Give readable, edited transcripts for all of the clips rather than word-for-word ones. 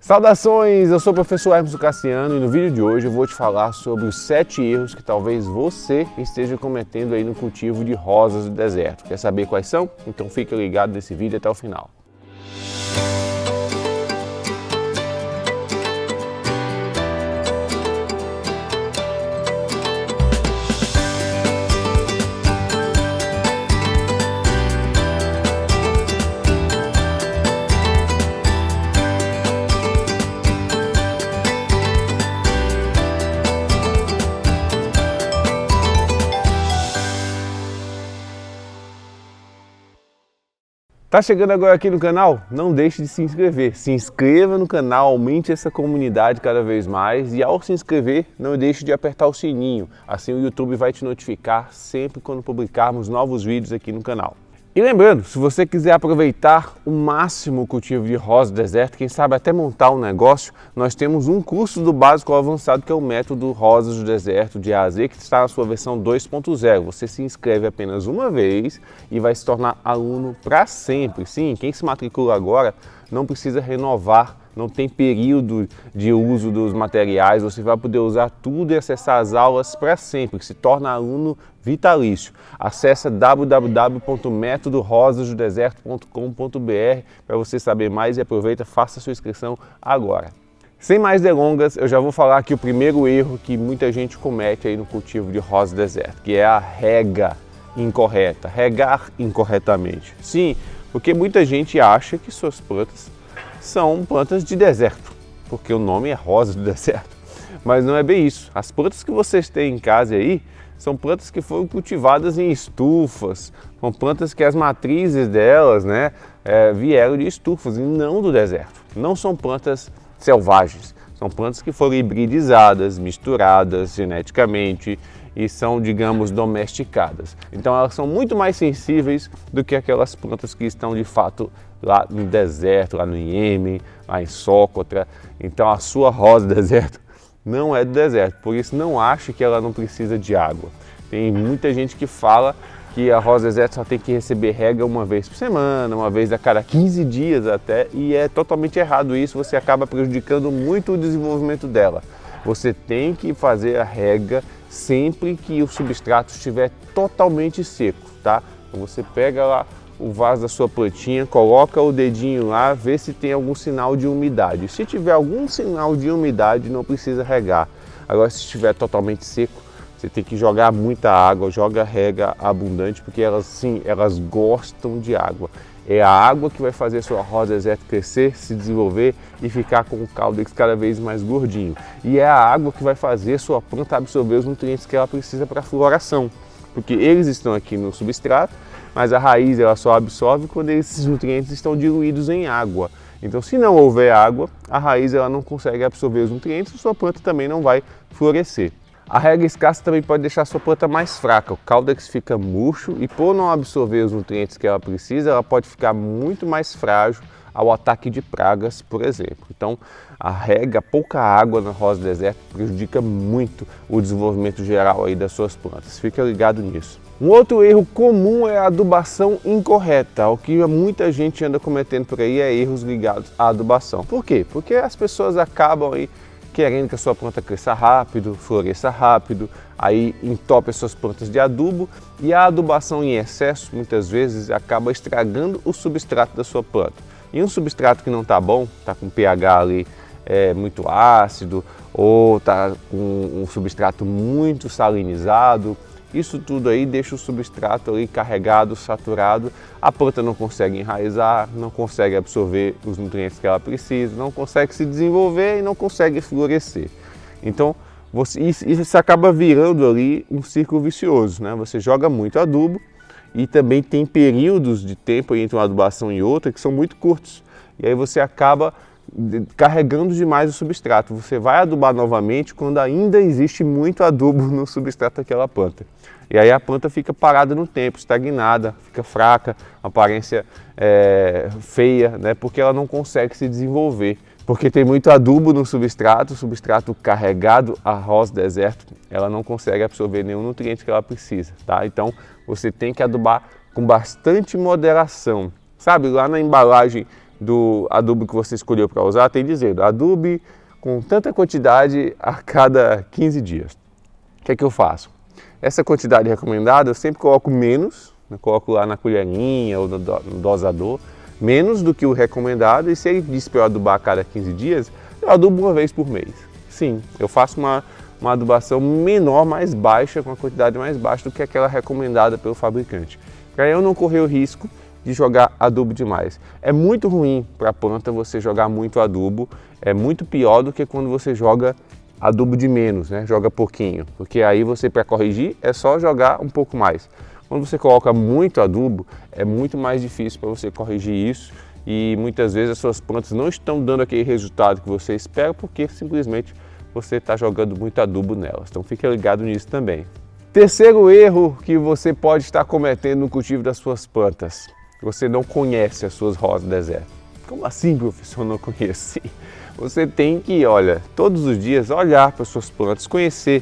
Saudações, eu sou o professor Hermes Cassiano e no vídeo de hoje eu vou te falar sobre os 7 erros que talvez você esteja cometendo aí no cultivo de rosas do deserto. Quer saber quais são? Então fica ligado nesse vídeo até o final. Tá chegando agora aqui no canal? Não deixe de se inscrever. Se inscreva no canal, aumente essa comunidade cada vez mais e ao se inscrever, não deixe de apertar o sininho. Assim o YouTube vai te notificar sempre quando publicarmos novos vídeos aqui no canal. E lembrando, se você quiser aproveitar o máximo o cultivo de rosa do deserto, quem sabe até montar um negócio, nós temos um curso do básico ao avançado que é o método Rosas do Deserto de A a Z, que está na sua versão 2.0. Você se inscreve apenas uma vez e vai se tornar aluno para sempre. Sim, quem se matricula agora não precisa renovar, não tem período de uso dos materiais, você vai poder usar tudo e acessar as aulas para sempre, se torna aluno vitalício. Acesse www.metodorosasdodeserto.com.br para você saber mais e aproveita, faça sua inscrição agora. Sem mais delongas, eu já vou falar aqui o primeiro erro que muita gente comete aí no cultivo de rosa do deserto, que é a rega incorreta, regar incorretamente. Sim, porque muita gente acha que suas plantas são plantas de deserto, porque o nome é rosa do deserto, mas não é bem isso. As plantas que vocês têm em casa aí são plantas que foram cultivadas em estufas, são plantas que as matrizes delas, vieram de estufas e não do deserto. Não são plantas selvagens, são plantas que foram hibridizadas, misturadas geneticamente e são, digamos, domesticadas. Então elas são muito mais sensíveis do que aquelas plantas que estão de fato lá no deserto, lá no Iêmen, lá em Socotra. Então a sua rosa do deserto não é do deserto, por isso não ache que ela não precisa de água. Tem muita gente que fala que a rosa do deserto só tem que receber rega uma vez por semana, uma vez a cada 15 dias até, e é totalmente errado isso, você acaba prejudicando muito o desenvolvimento dela. Você tem que fazer a rega sempre que o substrato estiver totalmente seco, tá? Então você pega lá o vaso da sua plantinha, coloca o dedinho lá, vê se tem algum sinal de umidade. Se tiver algum sinal de umidade, não precisa regar. Agora, se estiver totalmente seco, você tem que jogar muita água, joga rega abundante, porque elas sim, elas gostam de água. É a água que vai fazer a sua rosa do deserto crescer, se desenvolver e ficar com o caudex cada vez mais gordinho. E é a água que vai fazer a sua planta absorver os nutrientes que ela precisa para a floração, porque eles estão aqui no substrato, mas a raiz ela só absorve quando esses nutrientes estão diluídos em água. Então, se não houver água, a raiz ela não consegue absorver os nutrientes e sua planta também não vai florescer. A rega escassa também pode deixar a sua planta mais fraca, o caudex fica murcho e por não absorver os nutrientes que ela precisa, ela pode ficar muito mais frágil ao ataque de pragas, por exemplo. Então, a rega, pouca água na rosa do deserto prejudica muito o desenvolvimento geral aí das suas plantas. Fica ligado nisso. Um outro erro comum é a adubação incorreta. O que muita gente anda cometendo por aí é erros ligados à adubação. Por quê? Porque as pessoas acabam aí querendo que a sua planta cresça rápido, floresça rápido, aí entope as suas plantas de adubo e a adubação em excesso muitas vezes acaba estragando o substrato da sua planta. E um substrato que não está bom, está com pH ali muito ácido ou está com um substrato muito salinizado, isso tudo aí deixa o substrato ali carregado, saturado, a planta não consegue enraizar, não consegue absorver os nutrientes que ela precisa, não consegue se desenvolver e não consegue florescer. Então, isso acaba virando ali um círculo vicioso, né? Você joga muito adubo e também tem períodos de tempo entre uma adubação e outra que são muito curtos. E aí você acaba carregando demais o substrato. Você vai adubar novamente quando ainda existe muito adubo no substrato daquela planta. E aí a planta fica parada no tempo, estagnada, fica fraca, aparência feia, né? Porque ela não consegue se desenvolver. Porque tem muito adubo no substrato, o substrato carregado, a rosa do deserto, ela não consegue absorver nenhum nutriente que ela precisa, tá? Então você tem que adubar com bastante moderação. Sabe, lá na embalagem do adubo que você escolheu para usar, tem dizendo adube com tanta quantidade a cada 15 dias. O que é que eu faço? Essa quantidade recomendada eu sempre coloco menos, eu coloco lá na colherinha ou no dosador, menos do que o recomendado, e se ele diz para eu adubar a cada 15 dias, eu adubo uma vez por mês. Sim, eu faço uma adubação menor, mais baixa, com a quantidade mais baixa do que aquela recomendada pelo fabricante, para eu não correr o risco de jogar adubo demais. É muito ruim para a planta você jogar muito adubo, é muito pior do que quando você joga adubo de menos, né? Joga pouquinho, porque aí você, para corrigir, é só jogar um pouco mais. Quando você coloca muito adubo, é muito mais difícil para você corrigir isso, e muitas vezes as suas plantas não estão dando aquele resultado que você espera, porque simplesmente você está jogando muito adubo nelas. Então fique ligado nisso também. Terceiro erro que você pode estar cometendo no cultivo das suas plantas: você não conhece as suas rosas deserto. Como assim, professor, não conhece? Você tem que, olha, todos os dias olhar para as suas plantas, conhecer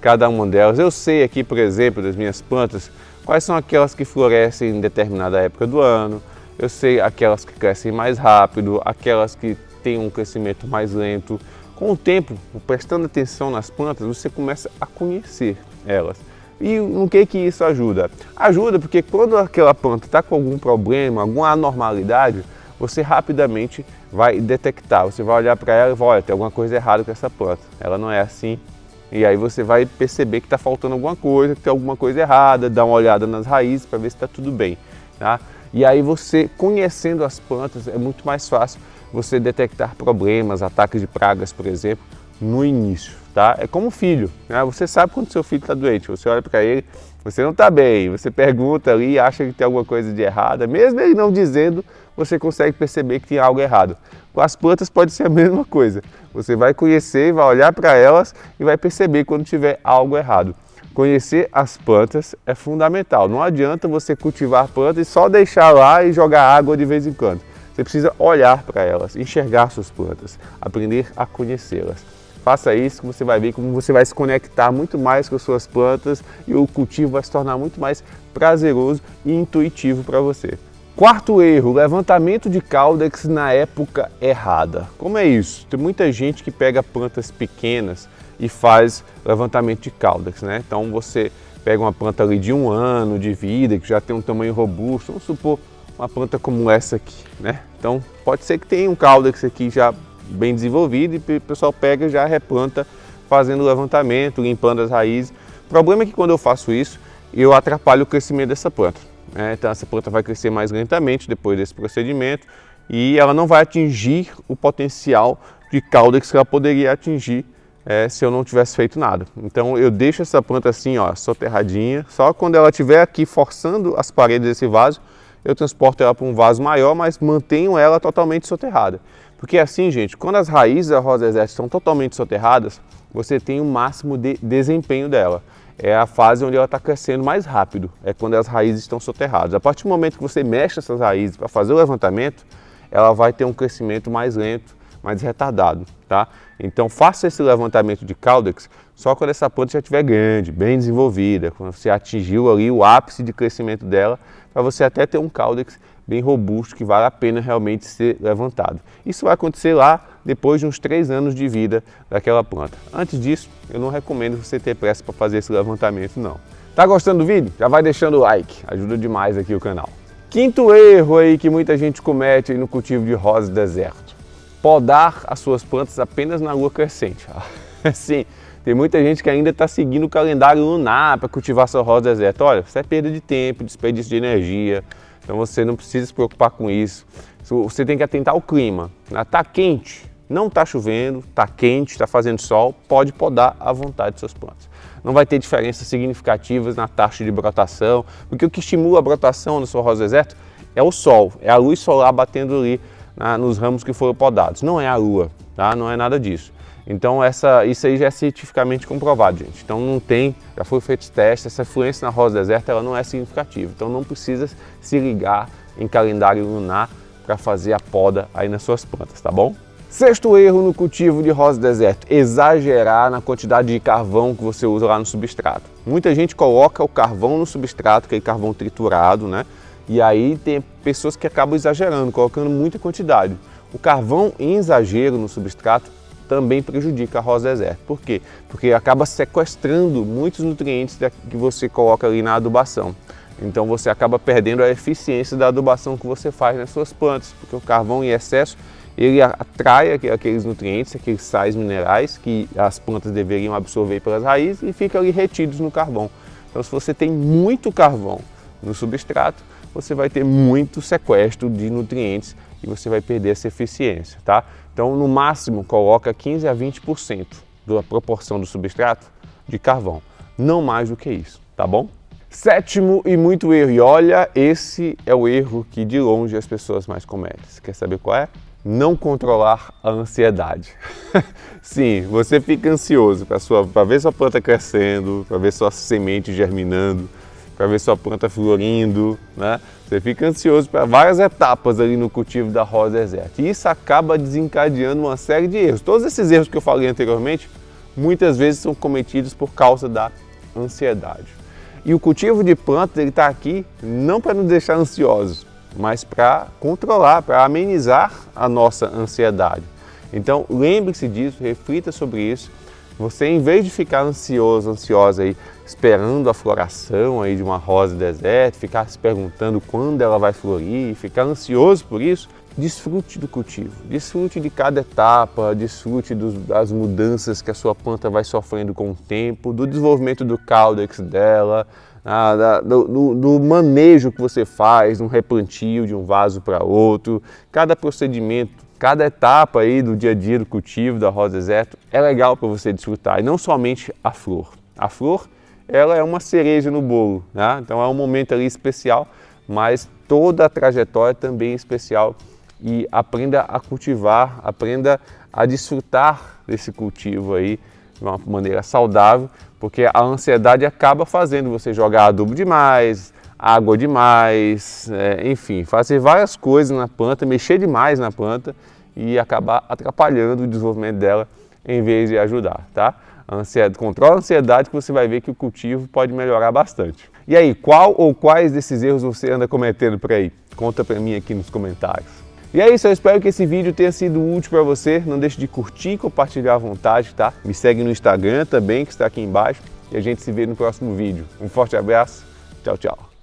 cada uma delas. Eu sei aqui, por exemplo, das minhas plantas, quais são aquelas que florescem em determinada época do ano. Eu sei aquelas que crescem mais rápido, aquelas que têm um crescimento mais lento. Com o tempo, prestando atenção nas plantas, você começa a conhecer elas. E no que isso ajuda? Ajuda porque quando aquela planta está com algum problema, alguma anormalidade, você rapidamente vai detectar. Você vai olhar para ela e vai, olha, tem alguma coisa errada com essa planta. Ela não é assim. E aí você vai perceber que está faltando alguma coisa, que tem alguma coisa errada, dá uma olhada nas raízes para ver se está tudo bem. Tá? E aí você, conhecendo as plantas, é muito mais fácil você detectar problemas, ataques de pragas, por exemplo, no início. Tá? É como filho, né? Você sabe quando seu filho está doente, você olha para ele, você não está bem, você pergunta ali, acha que tem alguma coisa de errada, mesmo ele não dizendo, você consegue perceber que tem algo errado. Com as plantas pode ser a mesma coisa, você vai conhecer, vai olhar para elas e vai perceber quando tiver algo errado. Conhecer as plantas é fundamental, não adianta você cultivar plantas e só deixar lá e jogar água de vez em quando. Você precisa olhar para elas, enxergar suas plantas, aprender a conhecê-las. Faça isso que você vai ver como você vai se conectar muito mais com as suas plantas e o cultivo vai se tornar muito mais prazeroso e intuitivo para você. Quarto erro, levantamento de caudex na época errada. Como é isso? Tem muita gente que pega plantas pequenas e faz levantamento de caudex, né? Então você pega uma planta ali de 1 ano de vida, que já tem um tamanho robusto, vamos supor uma planta como essa aqui, né? Então pode ser que tenha um caudex aqui já bem desenvolvido e o pessoal pega e já replanta fazendo o levantamento, limpando as raízes. O problema é que quando eu faço isso, eu atrapalho o crescimento dessa planta. Então essa planta vai crescer mais lentamente depois desse procedimento e ela não vai atingir o potencial de caudex que ela poderia atingir se eu não tivesse feito nada. Então eu deixo essa planta assim, ó, soterradinha, só quando ela estiver aqui forçando as paredes desse vaso, eu transporto ela para um vaso maior, mas mantenho ela totalmente soterrada. Porque assim, gente, quando as raízes da rosa deserta estão totalmente soterradas, você tem o máximo de desempenho dela. É a fase onde ela está crescendo mais rápido, é quando as raízes estão soterradas. A partir do momento que você mexe essas raízes para fazer o levantamento, ela vai ter um crescimento mais lento, mais retardado, tá? Então faça esse levantamento de caudex só quando essa planta já estiver grande, bem desenvolvida, quando você atingiu ali o ápice de crescimento dela, para você até ter um caudex bem robusto que vale a pena realmente ser levantado. Isso vai acontecer lá depois de uns 3 anos de vida daquela planta. Antes disso, eu não recomendo você ter pressa para fazer esse levantamento, não. Tá gostando do vídeo? Já vai deixando o like, ajuda demais aqui o canal. Quinto erro aí que muita gente comete aí no cultivo de rosa deserto: podar as suas plantas apenas na lua crescente. Sim, tem muita gente que ainda está seguindo o calendário lunar para cultivar sua rosa deserta. Olha, isso é perda de tempo, desperdício de energia. Então você não precisa se preocupar com isso. Você tem que atentar ao clima. Está quente, não está chovendo, está quente, está fazendo sol, pode podar à vontade suas plantas. Não vai ter diferenças significativas na taxa de brotação, porque o que estimula a brotação na sua rosa deserta é o sol, é a luz solar batendo ali nos ramos que foram podados. Não é a lua, tá? Não é nada disso. Então isso aí já é cientificamente comprovado, gente. Então não tem, já foi feito testes, essa influência na rosa deserta ela não é significativa. Então não precisa se ligar em calendário lunar para fazer a poda aí nas suas plantas, tá bom? Sexto erro no cultivo de rosa deserto: exagerar na quantidade de carvão que você usa lá no substrato. Muita gente coloca o carvão no substrato, aquele carvão triturado, né? E aí tem pessoas que acabam exagerando, colocando muita quantidade. O carvão em exagero no substrato também prejudica a rosa deserta. Por quê? Porque acaba sequestrando muitos nutrientes que você coloca ali na adubação. Então você acaba perdendo a eficiência da adubação que você faz nas suas plantas, porque o carvão em excesso ele atrai aqueles nutrientes, aqueles sais minerais que as plantas deveriam absorver pelas raízes e ficam ali retidos no carvão. Então se você tem muito carvão no substrato, você vai ter muito sequestro de nutrientes e você vai perder essa eficiência, tá? Então no máximo coloca 15 a 20% da proporção do substrato de carvão, não mais do que isso, tá bom? Sétimo e muito erro, e olha, esse é o erro que de longe as pessoas mais cometem. Você quer saber qual é? Não controlar a ansiedade. Sim, você fica ansioso para ver sua planta crescendo, para ver sua semente germinando, para ver sua planta florindo, né? Você fica ansioso para várias etapas ali no cultivo da rosa deserta. E isso acaba desencadeando uma série de erros. Todos esses erros que eu falei anteriormente, muitas vezes são cometidos por causa da ansiedade. E o cultivo de plantas ele está aqui não para nos deixar ansiosos, mas para controlar, para amenizar a nossa ansiedade. Então lembre-se disso, reflita sobre isso. Você, em vez de ficar ansioso, ansiosa aí, esperando a floração aí de uma rosa deserta, ficar se perguntando quando ela vai florir, ficar ansioso por isso, desfrute do cultivo, desfrute de cada etapa, desfrute das mudanças que a sua planta vai sofrendo com o tempo, do desenvolvimento do caudex dela, do manejo que você faz, um replantio de um vaso para outro, cada procedimento. Cada etapa aí do dia a dia do cultivo da rosa deserta é legal para você desfrutar, e não somente a flor. A flor, ela é uma cereja no bolo, né? Então é um momento ali especial, mas toda a trajetória também é especial. E aprenda a cultivar, aprenda a desfrutar desse cultivo aí de uma maneira saudável, porque a ansiedade acaba fazendo você jogar adubo demais, água demais, enfim, fazer várias coisas na planta, mexer demais na planta e acabar atrapalhando o desenvolvimento dela em vez de ajudar, tá? Controla a ansiedade que você vai ver que o cultivo pode melhorar bastante. E aí, qual ou quais desses erros você anda cometendo por aí? Conta pra mim aqui nos comentários. E é isso, eu espero que esse vídeo tenha sido útil para você. Não deixe de curtir e compartilhar à vontade, tá? Me segue no Instagram também, que está aqui embaixo. E a gente se vê no próximo vídeo. Um forte abraço, tchau, tchau.